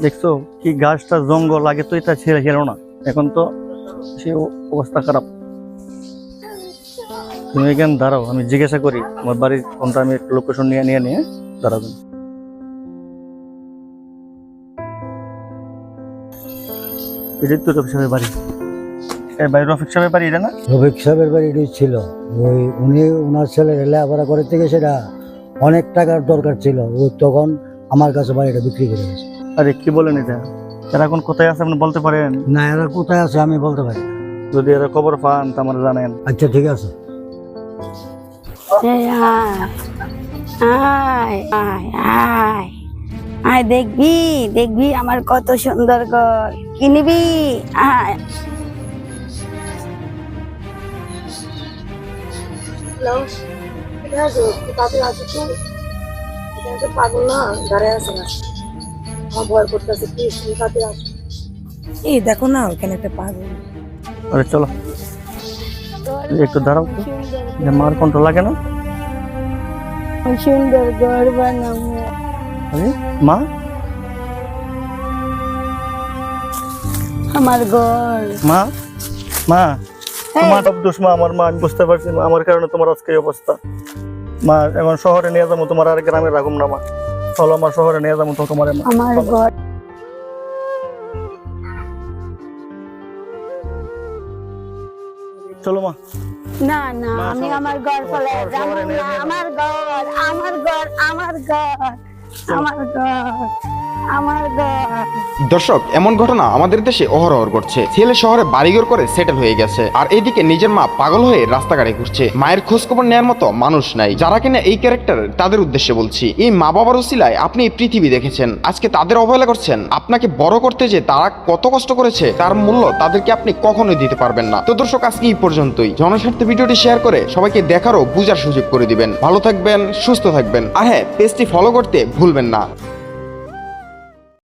দেখছো কি গাছটা জঙ্গল, আগে তো এটা ছেড়ে ছিল না, এখন তো সে অবস্থা খারাপ। তুমি এখানে দাঁড়াও, আমি জিজ্ঞাসা করি আমার বাড়ির কোনটা, আমি একটু লোকেশন নিয়ে নিয়ে নিয়ে দাঁড়াবেন। এটাই তো রফিক সাহেবের বাড়ি। এই বাড়ি রফিক সাহেবের বাড়ি এটা না? রফিক সাহেবের বাড়ি এটাই ছিল। উনি ওনার ছেলের লেখাপড়া করে থেকে সেটা অনেক টাকার দরকার ছিল, ও তখন আমার কাছে বাড়িটা বিক্রি করে গেছে। আরে কি বলেন এটা? এরা এখন কোথায় আছে আপনি বলতে পারেন? না, এরা কোথায় আছে আমি বলতে পারি না। যদি এরা খবর পান তা আমার জানেন। আচ্ছা ঠিক আছে। এই আয় আয় আয় আয় আয়, দেখবি দেখবি আমার কত সুন্দর ঘর, কিনবি? আয়। এই দেখো না ওখানে একটা পাগল। আরে চলো একটু দাঁড়াও তো, যে মার কন্ট্রোল লাগে না। সুন্দর ঘর বানাবো। আরে মা, আমার ঘর। মা, মা তোমার সব দোষ মা, আমার মা, আমি বুঝতে পারছি মা, আমার কারণে তোমার আজকে এই অবস্থা। মা এখন শহরে নিয়ে যাবো তোমার, আর গ্রামে রাখুম না মা, চলো আমার শহরে নিয়ে যাবো তো তোমার। আমার ঘর। চলো মা। না না, মা, আমি চলো, আমার ঘর তোমার চলে শহরে যাবো নিয়ে না। যাবো। আমার ঘর আমার ঘর আমার ঘর আমার ঘর আমার ঘর। দর্শক, এমন ঘটনা আমাদের দেশে অহরহ ঘটছে। ছেলে শহরে বাড়িঘর করে সেটেল হয়ে গেছে, আর এদিকে নিজের মা পাগল হয়ে রাস্তাঘাটে ঘুরছে। মায়ের খোঁজ খবর নেওয়ার মতো মানুষ নাই। যারা কিনা এই ক্যারেক্টার, তাদের উদ্দেশ্যে বলছি, এই মা বাবার উসিলায় আপনি এই পৃথিবী দেখেছেন, আজকে তাদের অবহেলা করছেন। আপনাকে বড় করতে যে তারা কত কষ্ট করেছে, তার মূল্য তাদেরকে আপনি কখনোই দিতে পারবেন না। তো দর্শক, আজকে এই পর্যন্তই। জনস্বার্থে ভিডিওটি শেয়ার করে সবাইকে দেখারও বুঝার সুযোগ করে দিবেন। ভালো থাকবেন, সুস্থ থাকবেন, আর হ্যাঁ, পেজটি ফলো করতে ভুলবেন না।